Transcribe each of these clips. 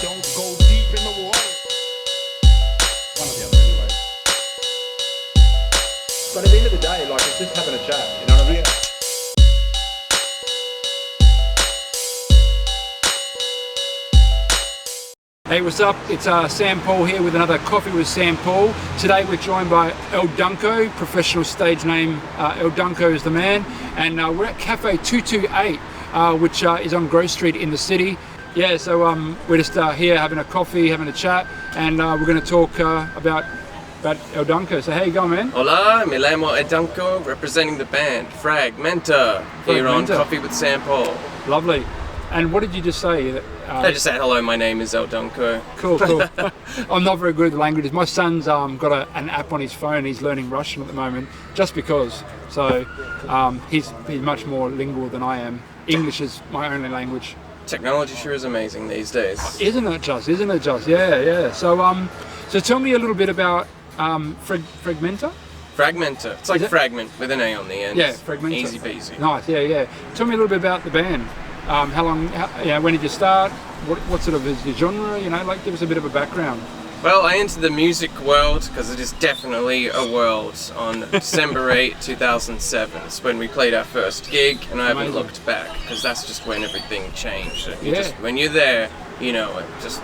Don't go deep in the water. One or the other anyway. But at the end of the day, like, it's just having a chat, you know what I mean? Hey, what's up? It's SamPaul here with another Coffee with SamPaul. Today we're joined by Dunco, professional stage name. Dunco is the man, and we're at Cafe 228, which is on Grove Street in the city. Yeah, so we're just here having a coffee, having a chat, and we're going to talk about Dunco. So how you going, man? Hola, me llamo Dunco, representing the band Fragmenta, here on Coffee with SamPaul. Lovely. And what did you just say? I just said hello, my name is Dunco. Cool, cool. I'm not very good at languages. My son's got an app on his phone. He's learning Russian at the moment, just because. So he's much more lingual than I am. English is my only language. Technology sure is amazing these days. Isn't it just? Isn't it just? Yeah, yeah. So so tell me a little bit about Fragmenta. Fragmenta. It's like fragment with an A on the end. Yeah, Fragmenta. Easy peasy. Nice. Yeah, yeah. Tell me a little bit about the band. How long? When did you start? What sort of is your genre? You know, like, give us a bit of a background. Well, I entered the music world because it is definitely a world on December 8, 2007. It's when we played our first gig, and I haven't looked back because that's just when everything changed. When you're there, you know it. Just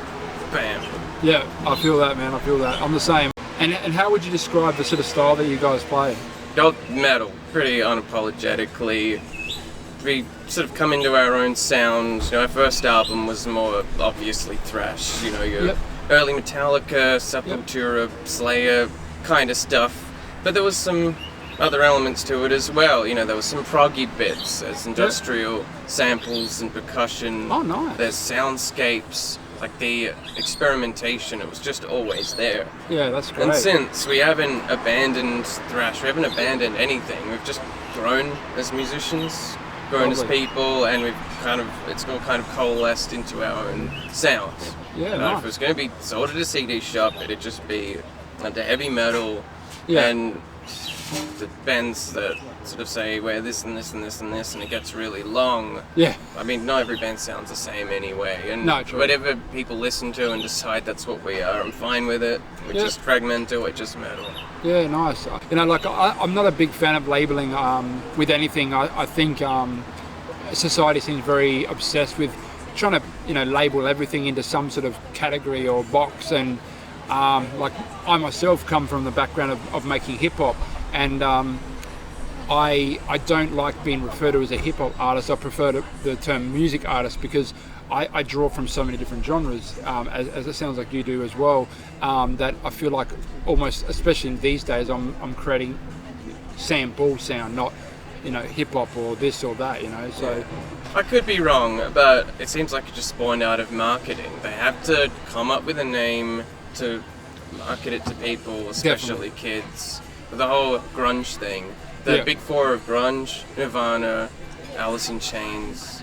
bam. Yeah, I feel that, man. I feel that. I'm the same. And how would you describe the sort of style that you guys play? Metal, pretty unapologetically. We sort of come into our own sound. You know, our first album was more obviously thrash. You know, your early Metallica, Sepultura, Slayer kind of stuff. But there was some other elements to it as well. You know, there was some proggy bits. There's industrial samples and percussion. Oh, nice. There's soundscapes. Like the experimentation, it was just always there. Yeah, that's great. And since we haven't abandoned thrash, we haven't abandoned anything. We've just grown as musicians, grown as people, and it's all kind of coalesced into our own sounds. Yeah, nice. If it was going to be sold at a CD shop, it'd just be under heavy metal and the bands that sort of say we're this and this and this and this, and it gets really long. Yeah. I mean, not every band sounds the same anyway, and whatever people listen to and decide that's what we are, I'm fine with it. We're just Fragmenta, we're just metal. Yeah, nice. You know, like, I'm not a big fan of labeling with anything. I think society seems very obsessed with trying to, you know, label everything into some sort of category or box, and like, I myself come from the background of making hip hop, and I don't like being referred to as a hip hop artist. I prefer the term music artist because I draw from so many different genres, as it sounds like you do as well, that I feel like almost, especially these days, I'm creating SamPaul sound, not, you know, hip hop or this or that, you know. So I could be wrong, but it seems like it just spawned out of marketing. They have to come up with a name to market it to people, especially kids. The whole grunge thing. The big four of grunge, Nirvana, Alice in Chains,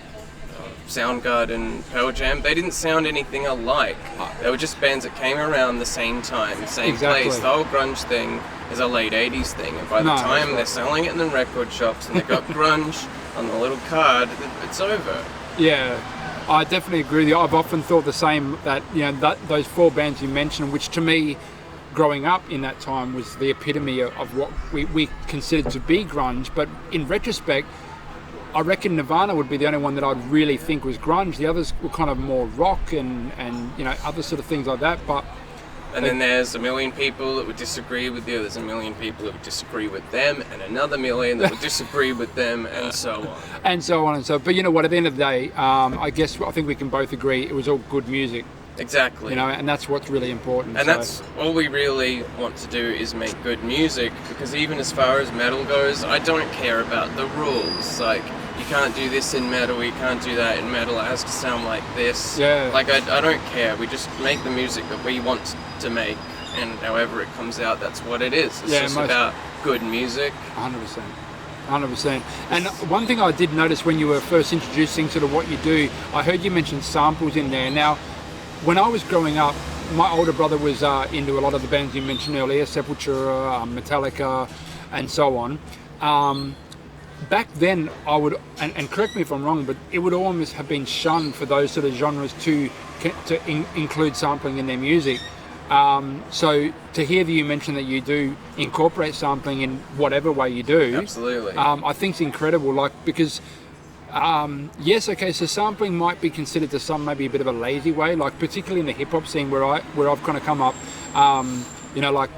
Soundgarden, Pearl Jam, they didn't sound anything alike. They were just bands that came around the same time, same place. The whole grunge thing is a late 80s thing, and by the time they're selling it in the record shops and they've got grunge on the little card, it's over. Yeah, I definitely agree with you. I've often thought the same, that, you know, those four bands you mentioned, which to me, growing up in that time, was the epitome of what we considered to be grunge. But in retrospect, I reckon Nirvana would be the only one that I'd really think was grunge. The others were kind of more rock and you know, other sort of things like that. But then there's a million people that would disagree with you, there's a million people that would disagree with them, and another million that would disagree with them, and so on. And so on and so on. But you know what, at the end of the day, I think we can both agree it was all good music. Exactly. You know, and that's what's really important. And that's all we really want to do, is make good music, because even as far as metal goes, I don't care about the rules. Like, you can't do this in metal, you can't do that in metal, it has to sound like this. Yeah. Like, I don't care. We just make the music that we want to make, and however it comes out, that's what it is. It's just about good music. 100%. 100%. And one thing I did notice when you were first introducing sort of what you do, I heard you mention samples in there. Now, when I was growing up, my older brother was into a lot of the bands you mentioned earlier, Sepultura, Metallica, and so on. back then I would, and correct me if I'm wrong, but it would almost have been shunned for those sort of genres to include sampling in their music. So to hear that you mention that you do incorporate sampling in whatever way you do, absolutely, I think it's incredible. Like, because yes, okay, so sampling might be considered to some maybe a bit of a lazy way, like particularly in the hip hop scene where I've kind of come up, you know, like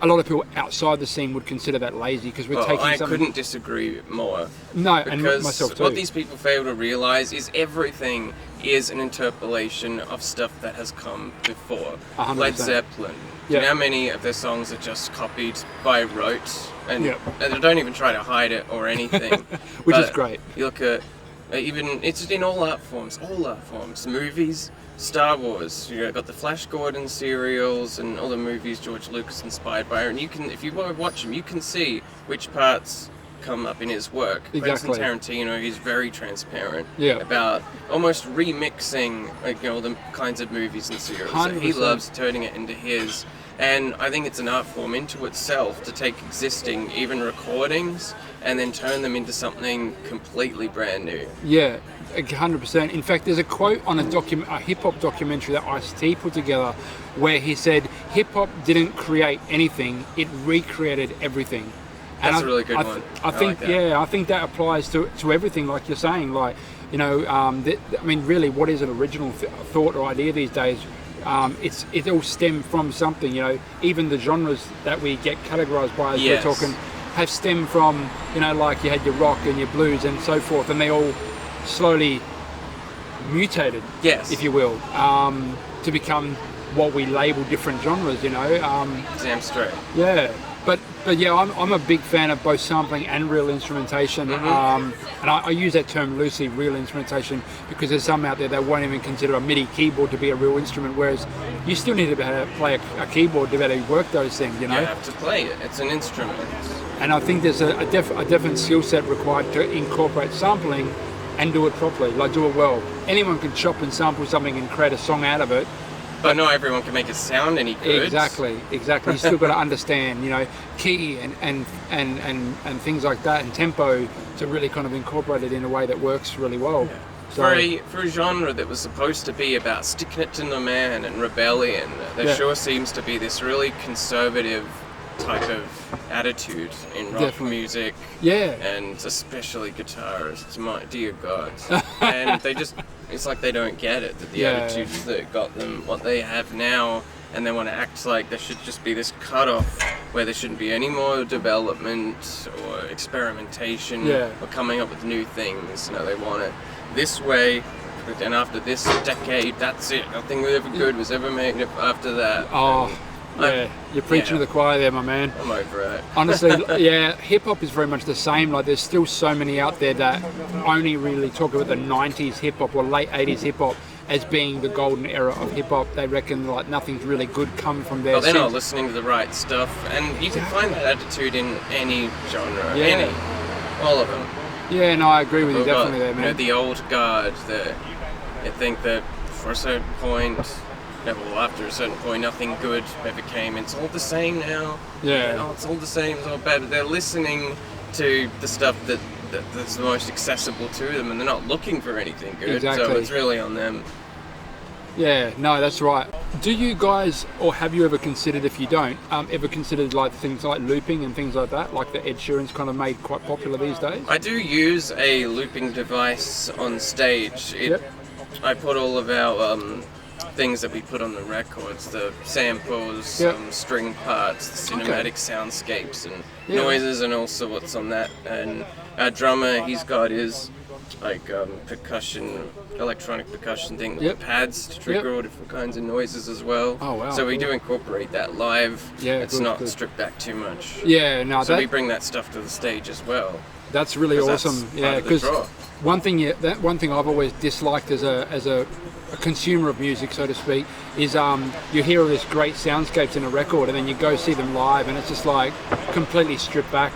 a lot of people outside the scene would consider that lazy because we're taking something. I couldn't disagree more. No, because and myself too. What these people fail to realize is everything is an interpolation of stuff that has come before. 100%. Led Zeppelin. Do you know how many of their songs are just copied by rote and they don't even try to hide it or anything? Which is great. You look at even it's in all art forms, movies. Star Wars, you got the Flash Gordon serials and all the movies George Lucas inspired by, and you can, if you watch them, you can see which parts come up in his work. Exactly. For instance, Tarantino, he's very transparent about almost remixing all the kinds of movies and serials that he loves, turning it into his. And I think it's an art form into itself to take existing, even recordings, and then turn them into something completely brand new. Yeah, 100%. In fact, there's a quote on a hip-hop documentary that Ice-T put together where he said, hip-hop didn't create anything, it recreated everything. That's a really good one. I think, like that. I think that applies to everything, like you're saying. Like, you know, I mean, really, what is an original thought or idea these days? It all stemmed from something, you know. Even the genres that we get categorized by as we're talking have stemmed from, you know, like you had your rock and your blues and so forth, and they all slowly mutated, if you will, to become what we label different genres, you know. Damn straight. Yeah. But yeah, I'm a big fan of both sampling and real instrumentation. And I use that term loosely, real instrumentation, because there's some out there that won't even consider a MIDI keyboard to be a real instrument, whereas you still need to be able to play a keyboard to be able to work those things, you know? You have to play it. It's an instrument. And I think there's a different skill set required to incorporate sampling and do it properly, like do it well. Anyone can chop and sample something and create a song out of it. But not everyone can make it sound any good. Exactly. You still got to understand, you know, key and things like that, and tempo to really kind of incorporate it in a way that works really well. Yeah. So, for a genre that was supposed to be about sticking it to the man and rebellion, there sure seems to be this really conservative type of attitude in rock music, and especially guitarists. My dear God, and it's like they don't get it, that the attitudes that got them what they have now, and they want to act like there should just be this cutoff where there shouldn't be any more development or experimentation or coming up with new things. No, they want it this way, and after this decade, that's it. Nothing ever good was ever made after that. Yeah, you're preaching to the choir there, my man. I'm over it. Honestly, hip-hop is very much the same. Like, there's still so many out there that only really talk about the 90s hip-hop or late 80s hip-hop as being the golden era of hip-hop. They reckon, like, nothing's really good come from there. Well, they're not listening to the right stuff. And you can find that attitude in any genre, all of them. Yeah, no, I agree with you definitely there, man. You know, the old guard that you think that for a certain point... after a certain point, nothing good ever came. It's all the same now. Yeah. It's all the same. It's all bad. They're listening to the stuff that's the most accessible to them, and they're not looking for anything good. Exactly. So it's really on them. Yeah, no, that's right. Do you guys, or have you ever considered, if you don't, ever considered like things like looping and things like that, like the Ed Sheeran's kind of made quite popular these days? I do use a looping device on stage. I put all of our things that we put on the records, the samples, string parts, the cinematic soundscapes and noises and all sorts on that. And our drummer, he's got his like percussion, electronic percussion thing with pads to trigger all different kinds of noises as well. Oh wow! So we do incorporate that live. Yeah, it's not stripped back too much. Yeah, no. So we bring that stuff to the stage as well. That's really awesome. Because one thing I've always disliked as a consumer of music, so to speak, is you hear all these great soundscapes in a record, and then you go see them live, and it's just like completely stripped back.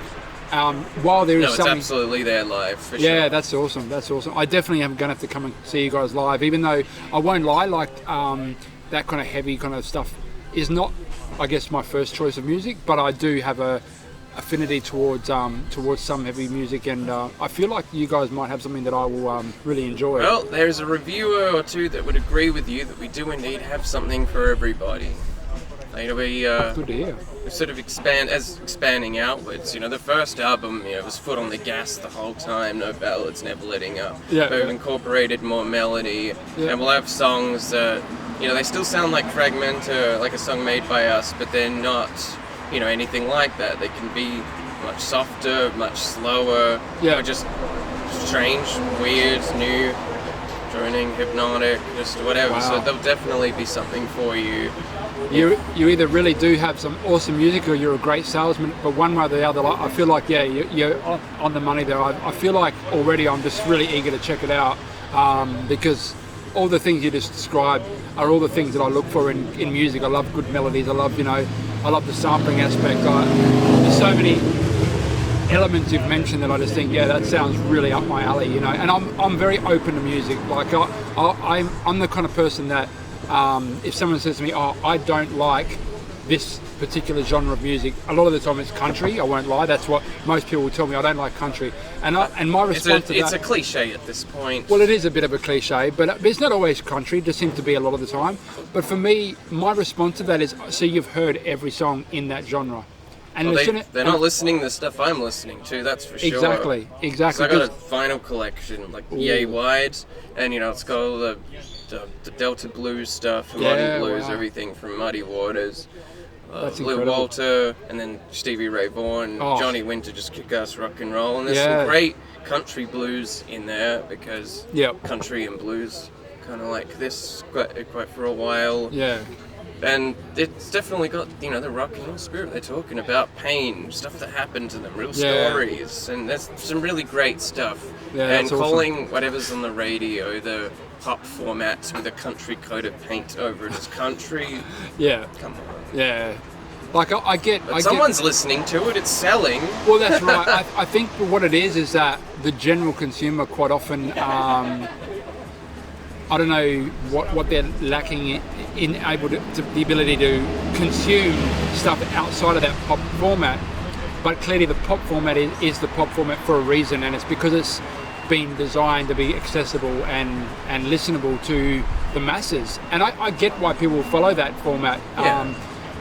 While there is something, it's absolutely there live. For sure. Yeah, that's awesome. That's awesome. I definitely am going to have to come and see you guys live, even though I won't lie, like that kind of heavy kind of stuff is not, I guess, my first choice of music, but I do have a affinity towards some heavy music, and I feel like you guys might have something that I will really enjoy. Well, there's a reviewer or two that would agree with you that we do indeed have something for everybody. Good to hear. We sort of expanding outwards. The first album, was foot on the gas the whole time, no ballads, never letting up. Yeah, We've incorporated more melody, and we'll have songs that, they still sound like Fragmenta, like a song made by us, but they're not, anything like that. They can be much softer, much slower, or just strange, weird, new, droning, hypnotic, just whatever. Wow. So there'll definitely be something for you. You either really do have some awesome music or you're a great salesman, but one way or the other, I feel like, you're on the money there. I feel like already I'm just really eager to check it out, because all the things you just described are all the things that I look for in music. I love good melodies. I love, I love the sampling aspect. There's so many elements you've mentioned that I just think, that sounds really up my alley, and I'm very open to music. Like I'm the kind of person that, if someone says to me, I don't like this particular genre of music, a lot of the time it's country. I won't lie. That's what most people will tell me. I don't like country, and my response to that, it's a cliche at this point. Well, it is a bit of a cliche, but it's not always country. It just seems to be a lot of the time. But for me, my response to that is, so you've heard every song in that genre. And they're not listening to the stuff I'm listening to, that's for sure. Exactly. So I got a vinyl collection, like yay wide, and it's got all the Delta blues stuff, modern blues, everything from Muddy Waters, Blue Walter, and then Stevie Ray Vaughan, Johnny Winter, just kick-ass rock and roll, and there's some great country blues in there, because country and blues kind of like this quite for a while. Yeah. And it's definitely got, the rock and roll spirit. They're talking about pain, stuff that happened to them, real stories, and there's some really great stuff. Yeah, and calling awesome. Whatever's on the radio the pop format with a country coat of paint over it as country. Come on. Yeah. Like I get. Someone's listening to it. It's selling. Well, that's right. I think what it is that the general consumer quite often. I don't know what they're lacking in the ability to consume stuff outside of that pop format. But clearly the pop format is the pop format for a reason, and it's because it's been designed to be accessible and listenable to the masses. And I get why people follow that format.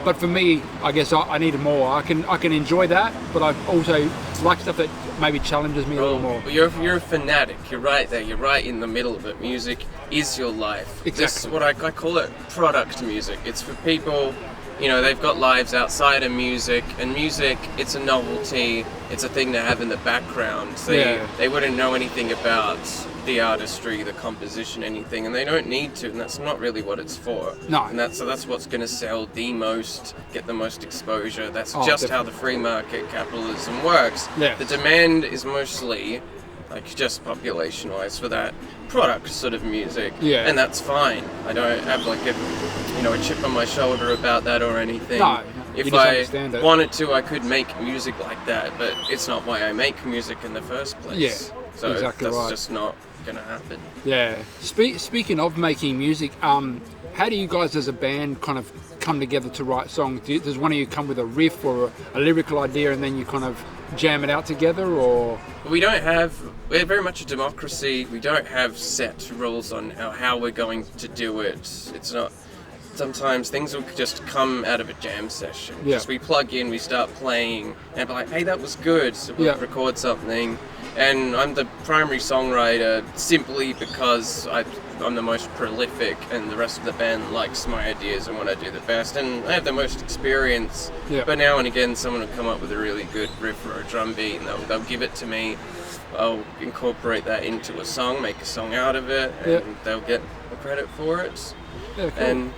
But for me, I guess I need more. I can enjoy that, but I also like stuff that maybe challenges me a little more. You're a fanatic. You're right there. You're right in the middle of it. Music is your life. Exactly. This is what I call it, product music. It's for people, they've got lives outside of music, and music, it's a novelty. It's a thing to have in the background. They wouldn't know anything about the artistry, the composition, anything, and they don't need to, and that's not really what it's for. No. And that's what's going to sell the most, get the most exposure. That's definitely how the free market capitalism works. Yes. The demand is mostly just population-wise for that product sort of music, and that's fine. I don't have a chip on my shoulder about that or anything. No. If I wanted to, I could make music like that, but it's not why I make music in the first place. Yeah, so exactly that's right. just not going to happen. Yeah. Speaking of making music, how do you guys as a band kind of come together to write songs? Does one of you come with a riff or a lyrical idea and then you kind of jam it out together, or? We're very much a democracy. We don't have set rules on how we're going to do it. It's not. Sometimes things will just come out of a jam session. Yeah. Just we plug in, we start playing, and be like, hey, that was good. So we'll record something. And I'm the primary songwriter simply because I'm the most prolific, and the rest of the band likes my ideas and what I do the best. And I have the most experience. Yeah. But now and again, someone will come up with a really good riff or a drum beat, and they'll give it to me. I'll incorporate that into a song, make a song out of it, and they'll get the credit for it. Yeah, cool. And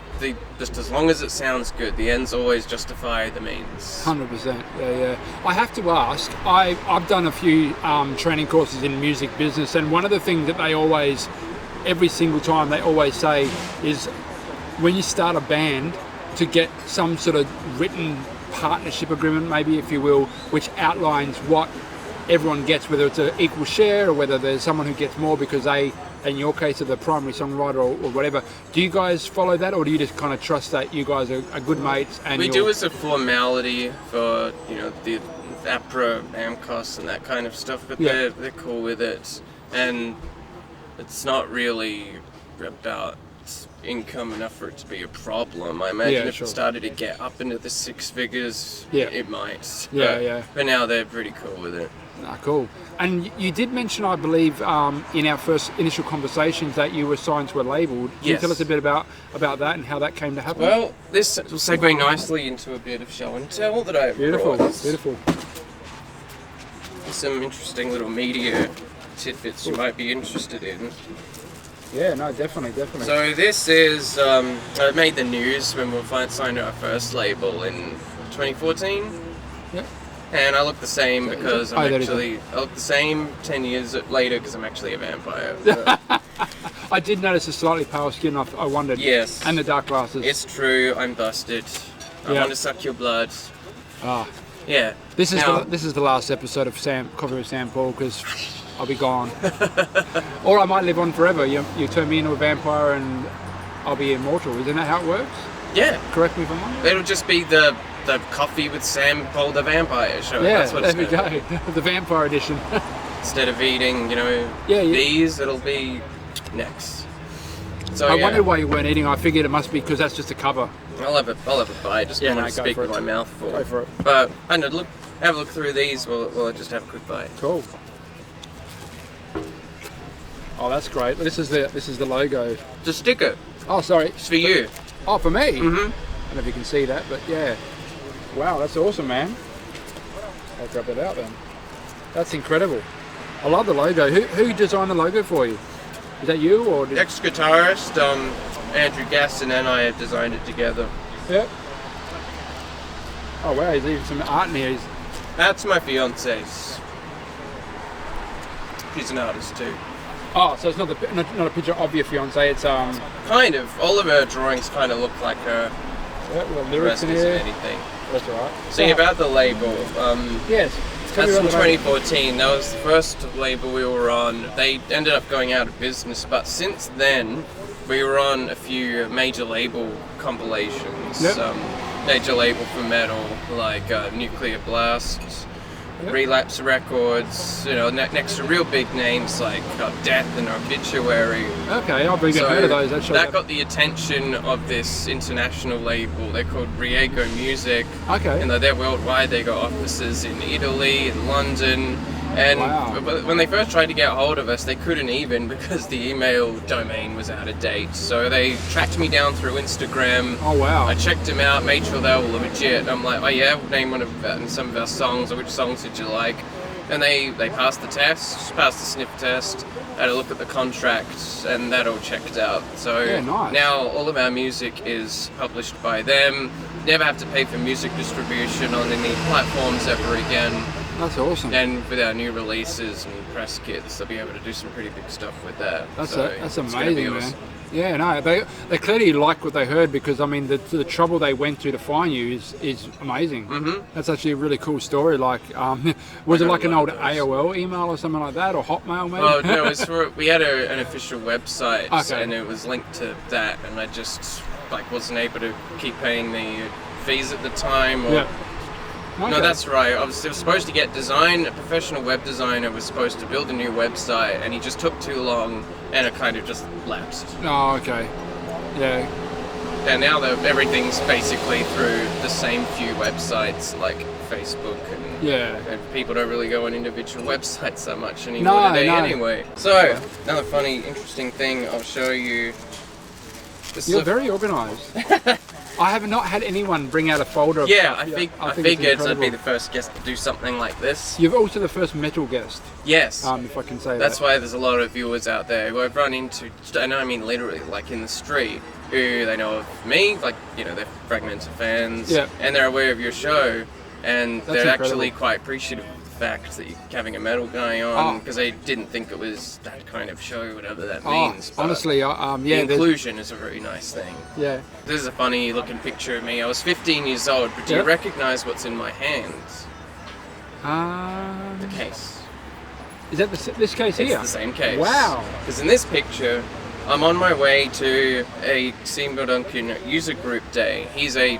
just as long as it sounds good, the ends always justify the means. 100%. Yeah. I have to ask, I've done a few training courses in music business, and one of the things that they always, every single time they always say is, when you start a band, to get some sort of written partnership agreement, maybe, if you will, which outlines what everyone gets, whether it's an equal share or whether there's someone who gets more because they, in your case, are the primary songwriter or whatever. Do you guys follow that, or do you just kind of trust that you guys are good mates? And we do as a formality for APRA, AMCOS and that kind of stuff, but Yeah. they're cool with it. And it's not really about income enough for it to be a problem. I imagine Yeah, if sure. it started to get up into the six figures, Yeah. it might. Yeah, but, yeah. But now they're pretty cool with it. Ah, cool. And you did mention, I believe, in our first initial conversations that you were signed to a label. Can you Yes. tell us a bit about that and how that came to happen? Well, this will segue nicely into a bit of show and tell that I've Beautiful, brought. beautiful. Some interesting little media tidbits you might be interested in. Yeah, no, definitely. So this is, I made the news when we were signed to our first label in 2014. Yep. And I look the same because I look the same 10 years later because I'm actually a vampire. I did notice a slightly pale skin. I wondered. Yes. And the dark glasses. It's true, I'm busted. I Yeah. want to suck your blood. Ah, Yeah. this is Now- this is the last episode of Coffee with SamPaul because I'll be gone. Or I might live on forever. You turn me into a vampire and I'll be immortal. Isn't that how it works? Yeah. Correct me if I'm wrong. It'll just be the Coffee with SamPaul the Vampire show. Yeah, That's what there it's we gonna go. The vampire edition. be. Instead of eating, Yeah. these, it'll be next. So I yeah, wondered why you weren't eating. I figured it must be because that's just a cover. I'll have a bite. Just Yeah, don't no, want to go speak for with it. my mouth full. Go for it. But I know, have a look through these. We'll just have a quick bite. Cool. Oh, that's great. This is the logo. The sticker. Oh, sorry. It's for you. Oh, for me. Mm-hmm. I don't know if you can see that, but yeah. Wow, that's awesome, man. I'll grab it out then. That's incredible. I love the logo. Who designed the logo for you? Is that you or did... Ex-guitarist Andrew Gaston and I have designed it together. Yeah. Oh wow, there's even some art in here. That's my fiance's. She's an artist too. Oh, so it's not a picture of your fiance. It's Kind of. All of her drawings kind of look like her. yeah, well, The lyrics rest in isn't here. anything. That's all right. See about the label. Yes. Tell me That's from about the label. 2014. That was the first label we were on. They ended up going out of business, but since then we were on a few major label compilations. Yep. Major label for metal like Nuclear Blast, Yep. Relapse Records. Next to real big names like Death and Obituary. Okay, I've even heard of those. That got the attention of this international label. They're called Riego Music. Okay. And they're worldwide. They got offices in Italy, in London. And Wow. when they first tried to get hold of us, they couldn't even because the email domain was out of date. So they tracked me down through Instagram. Oh wow. I checked them out, made sure they were legit. I'm like, oh yeah, name some of our songs, or which songs did you like? And they passed the test, passed the sniff test, had a look at the contract, and that all checked out. So Yeah, nice. now all of our music is published by them. Never have to pay for music distribution on any platforms ever again. That's awesome. And with our new releases and press kits, they'll be able to do some pretty big stuff with that. That's So that's it's gonna be amazing, man. awesome. Yeah, no, they clearly like what they heard because I mean the trouble they went to find you is amazing. Mhm. That's actually a really cool story. Like, was it got like a an lot old of those. AOL email or something like that, or Hotmail maybe? Oh no, we had an official website, Okay. and it was linked to that, and I just wasn't able to keep paying the fees at the time. Or, Yeah. No, Okay. that's right. I was supposed to get a professional web designer was supposed to build a new website, and he just took too long, and it kind of just lapsed. Oh, okay. Yeah. And now everything's basically through the same few websites like Facebook and Yeah. and people don't really go on individual websites so much anymore No, today no. anyway. So, another funny, interesting thing I'll show you. This You're is very organised. I have not had anyone bring out a folder of yeah, stuff. I think it's figured I'd incredible. be the first guest to do something like this. You're also the first metal guest, Yes. if I can say That's that. why there's a lot of viewers out there who I've run into, and I mean literally, like in the street, who they know of me, like, they're Fragmenta fans, Yeah. and they're aware of your show, and That's they're incredible. actually quite appreciative of the fact that you're having a metal guy on, Oh. because they didn't think it was that kind of show, whatever that Oh, means. But honestly, the yeah, there's, inclusion is a very nice thing. yeah. This is a funny looking picture of me. I was 15 years old, but do Yeah. you recognize what's in my hands? The case. Is that this case It's here? the same case. Wow. Because in this picture, I'm on my way to a SamPaul Duncan user group day. He's a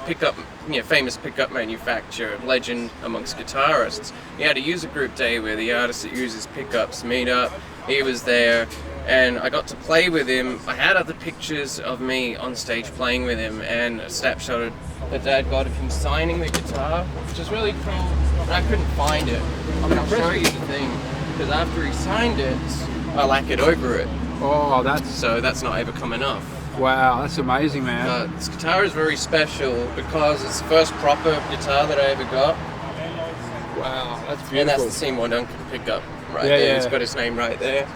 famous pickup manufacturer, legend amongst guitarists. He had a user group day where the artists that use his pickups meet up. He was there, and I got to play with him. I had other pictures of me on stage playing with him, and a snapshot that Dad got of him signing the guitar, which is really cool. And I couldn't find it. I'm going to show you the thing, because after he signed it, I lacquered over it. Oh, that's not ever coming off. Wow, that's amazing, man. This guitar is very special because it's the first proper guitar that I ever got. Wow, that's beautiful. And that's the SamPaul Duncan pickup right there. Yeah. He's got his name right there.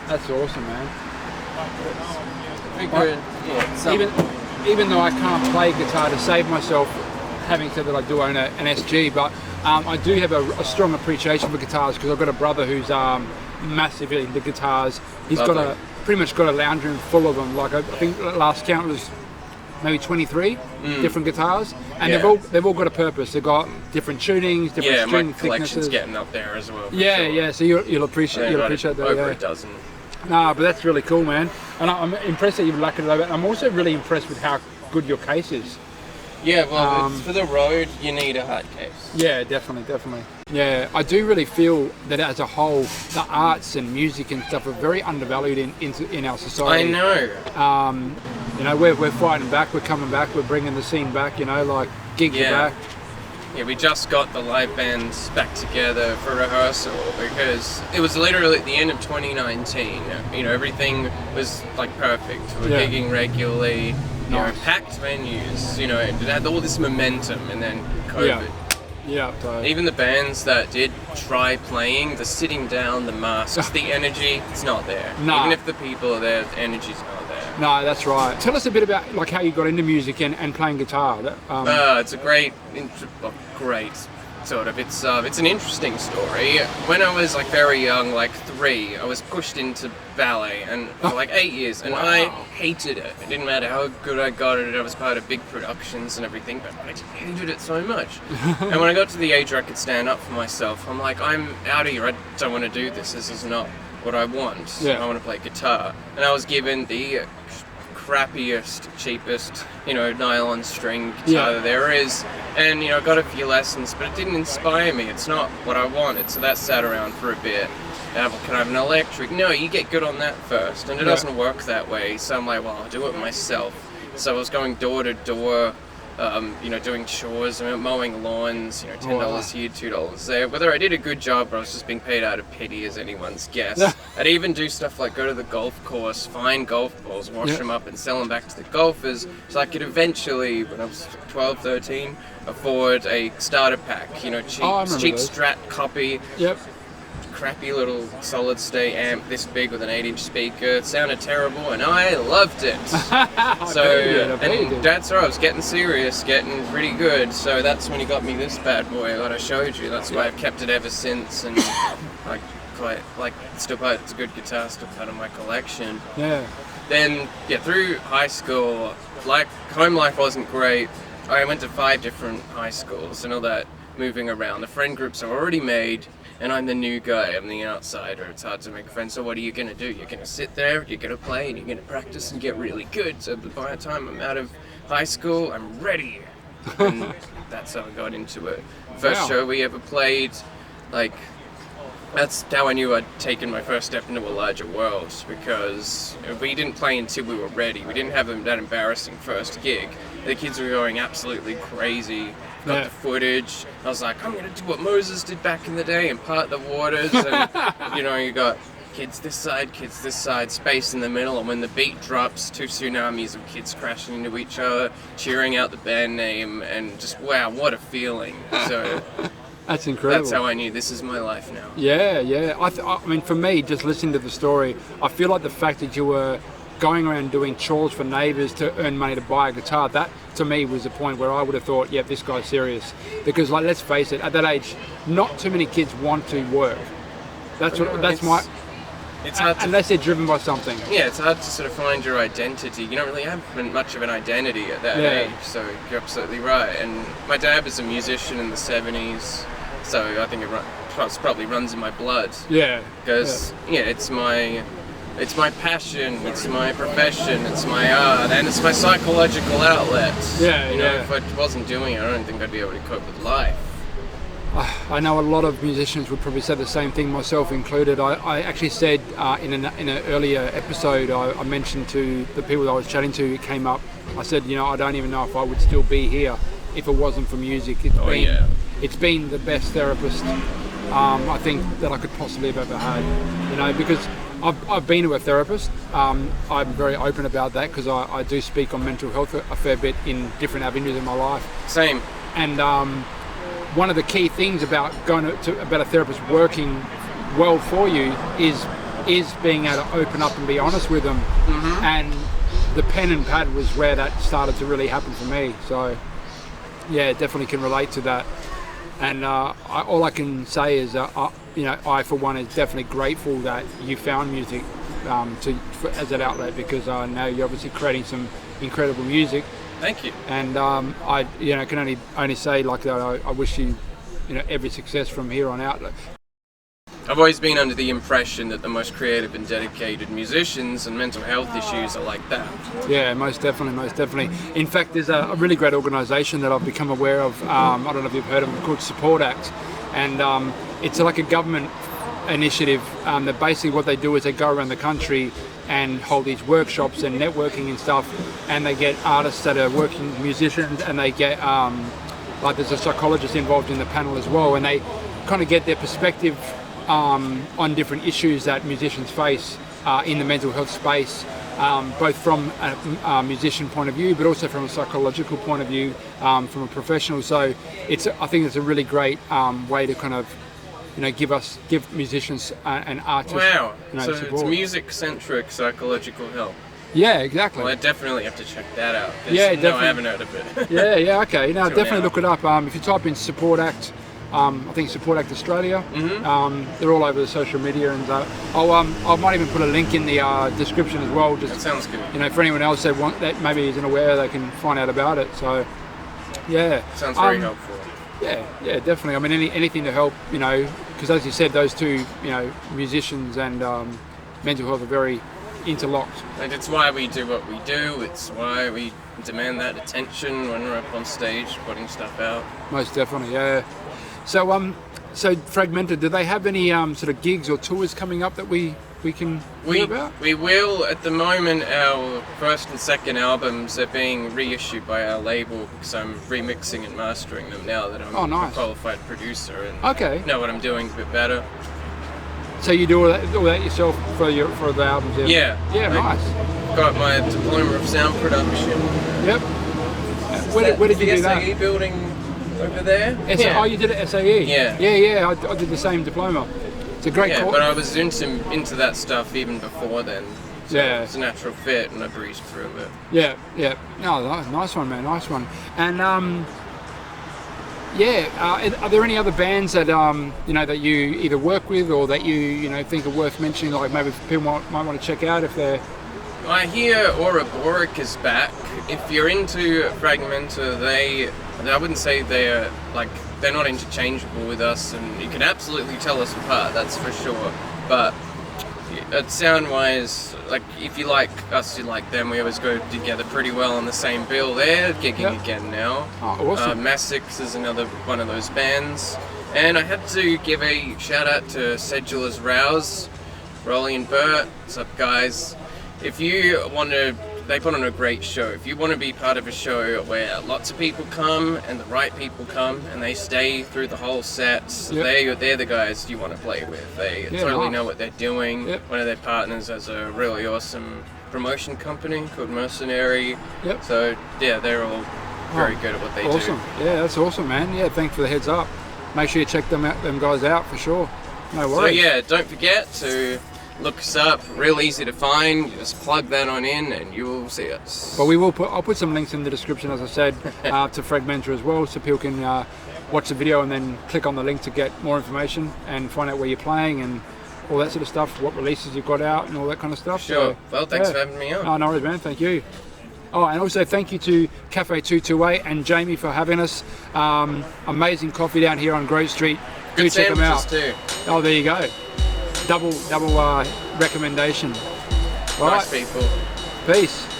That's awesome, man. Even though I can't play guitar to save myself, having said that I do own an SG, but I do have a strong appreciation for guitars because I've got a brother who's massive into guitars. He's pretty much got a lounge room full of them. Like I think last count was maybe 23 different guitars, and they've all got a purpose. They've got different tunings, different string my collection's thicknesses. Getting up there as well. Yeah. So you'll appreciate that. Over a dozen. No, but that's really cool, man. And I'm impressed that you've lacquered it over. I'm also really impressed with how good your case is. Yeah, well, for the road, you need a hard case. Yeah, definitely. Yeah, I do really feel that as a whole, the arts and music and stuff are very undervalued in our society. I know. We're fighting back, we're coming back, we're bringing the scene back, like gigs are back. Yeah, we just got the live bands back together for rehearsal because it was literally at the end of 2019. Everything was like perfect. We were gigging regularly. Packed venues, it had all this momentum, and then COVID. Yeah, totally. Even the bands that did try playing, the sitting down, the masks, the energy, it's not there. Nah. Even if the people are there, the energy's not there. No, that's right. Tell us a bit about how you got into music and playing guitar. It's a great sort of. It's an interesting story. When I was very young, 3, I was pushed into ballet and for 8 years, and I hated it. It didn't matter how good I got at it. I was part of big productions and everything, but I just hated it so much. And when I got to the age where I could stand up for myself, I'm like, I'm out of here. I don't want to do this. This is not what I want. I want to play guitar. And I was given the crappiest, cheapest, nylon string guitar there is, and I got a few lessons, but it didn't inspire me. It's not what I wanted, so that sat around for a bit. Can I have an electric? No, you get good on that first, and it doesn't work that way. So I'm like, well, I'll do it myself. So I was going door to door, doing chores, mowing lawns, $10 here, $2 there. Whether I did a good job or I was just being paid out of pity is anyone's guess. I'd even do stuff like go to the golf course, find golf balls, wash them up and sell them back to the golfers, so I could eventually, when I was 12, 13, afford a starter pack, cheap Strat copy. Yep. Crappy little solid state amp this big with an 8-inch speaker. It sounded terrible and I loved it. That's right, I was getting serious, getting pretty good. So that's when he got me this bad boy that I showed you. That's why I've kept it ever since, and it's a good guitar, still part of my collection. Yeah. Then through high school, home life wasn't great. I went to 5 different high schools and all that, moving around. The friend groups are already made, and I'm the new guy, I'm the outsider. It's hard to make friends, so what are you going to do? You're going to sit there, you're going to play, and you're going to practice and get really good. So by the time I'm out of high school, I'm ready. And that's how I got into it. First show we ever played, that's how I knew I'd taken my first step into a larger world, because we didn't play until we were ready. We didn't have that embarrassing first gig. The kids were going absolutely crazy. Got the footage. I was like, I'm going to do what Moses did back in the day and part the waters. And, you got kids this side, space in the middle. And when the beat drops, 2 tsunamis of kids crashing into each other, cheering out the band name. And just, wow, what a feeling. So that's incredible. That's how I knew this is my life now. Yeah. I mean, for me, just listening to the story, I feel like the fact that you were going around doing chores for neighbours to earn money to buy a guitar, that to me was the point where I would have thought, yeah, this guy's serious. Because let's face it, at that age, not too many kids want to work. It's hard unless they're driven by something. Yeah, it's hard to sort of find your identity. You don't really have much of an identity at that age, so you're absolutely right. And my dad was a musician in the 70s, so I think it probably runs in my blood. Yeah. Because, it's my It's my passion, it's my profession, it's my art, and it's my psychological outlet. Yeah, you know, yeah. if I wasn't doing it, I don't think I'd be able to cope with life. I know a lot of musicians would probably say the same thing, myself included. I actually said in an earlier episode, I mentioned to the people that I was chatting to, it came up, I said, you know, I don't even know if I would still be here if it wasn't for music. It's been the best therapist I think that I could possibly have ever had, you know, because I've been to a therapist. I'm very open about that because I do speak on mental health a fair bit in different avenues in my life. Same. And one of the key things about about a therapist working well for you is being able to open up and be honest with them. Mm-hmm. And the pen and pad was where that started to really happen for me. So yeah, definitely can relate to that. And all I can say is, you know, I for one is definitely grateful that you found music as an outlet, because I know you're obviously creating some incredible music. Thank you. And I, you know, can only say like that. I wish you, you know, every success from here on out. I've always been under the impression that the most creative and dedicated musicians and mental health issues are like that. Yeah, most definitely, most definitely. In fact, there's a really great organisation that I've become aware of. I don't know if you've heard of it, called Support Act, and it's like a government initiative. That basically what they do is they go around the country and hold these workshops and networking and stuff, and they get artists that are working musicians, and they get like there's a psychologist involved in the panel as well, and they kind of get their perspective on different issues that musicians face in the mental health space, both from a musician point of view, but also from a psychological point of view, from a professional. So I think it's a really great way to kind of, you know, give musicians and artists. Wow. You know, So support. it's music-centric psychological help. Yeah, exactly. Well, I definitely have to check that out. Yeah, No, definitely. I haven't heard of it. yeah, okay. No, Till definitely now. look it up. If you type in Support Act, I think Support Act Australia. Mm-hmm. They're all over the social media, and I might even put a link in the description as well. Just That sounds good. you know, for anyone else that maybe isn't aware, they can find out about it. So yeah, Sounds very helpful. yeah, definitely. I mean, anything to help, you know, because as you said, those two, you know, musicians and mental health are very interlocked. And it's why we do what we do. It's why we demand that attention when we're up on stage putting stuff out. Most definitely, yeah. So Fragmenta, do they have any sort of gigs or tours coming up that we can hear about? We will. At the moment, our first and second albums are being reissued by our label because I'm remixing and mastering them now that I'm a qualified producer and Okay. know what I'm doing a bit better. So you do all that yourself for the albums? Yeah. Yeah, nice. Got my diploma of sound production. Yep. Where did you do that? The SAE building over there? Oh, you did it at SAE? Yeah. Yeah. I did the same diploma. It's a great course. But I was into that stuff even before then. So Yeah. it's a natural fit and I breezed through it. Yeah. No, nice one, man. Nice one. And are there any other bands that you know that you either work with or that you know think are worth mentioning? Like maybe people might want to check out if they're. I hear Ouroboros is back. If you're into Fragmenta, I wouldn't say they're not interchangeable with us, and you can absolutely tell us apart, that's for sure. But sound-wise, like if you like us, you like them. We always go together pretty well on the same bill. They're gigging again now. Oh, awesome. Massix is another one of those bands. And I had to give a shout out to Sedula's Rouse, Rolly and Bert. What's up, guys? If you want to, they put on a great show. If you want to be part of a show where lots of people come and the right people come and they stay through the whole set, they're the guys you want to play with. They totally know what they're doing. Yep. One of their partners has a really awesome promotion company called Mercenary. Yep. So yeah, they're all very good at what they do. Awesome. Yeah, that's awesome, man. Yeah, thanks for the heads up. Make sure you check them guys out for sure. No So worries. yeah, don't forget to look us up. Real easy to find. You just plug that on in, and you will see us. But I'll put some links in the description, as I said, to Fragmenta as well, so people can watch the video and then click on the link to get more information and find out where you're playing and all that sort of stuff, what releases you've got out and all that kind of stuff. Sure. So, Well, thanks for having me on. Oh, no worries, man. Thank you. Oh, and also thank you to Cafe 228 and Jamie for having us. Amazing coffee down here on Grove Street. Do Good check them out. sandwiches too. Oh, there you go. Double recommendation. All Nice right. people. Peace.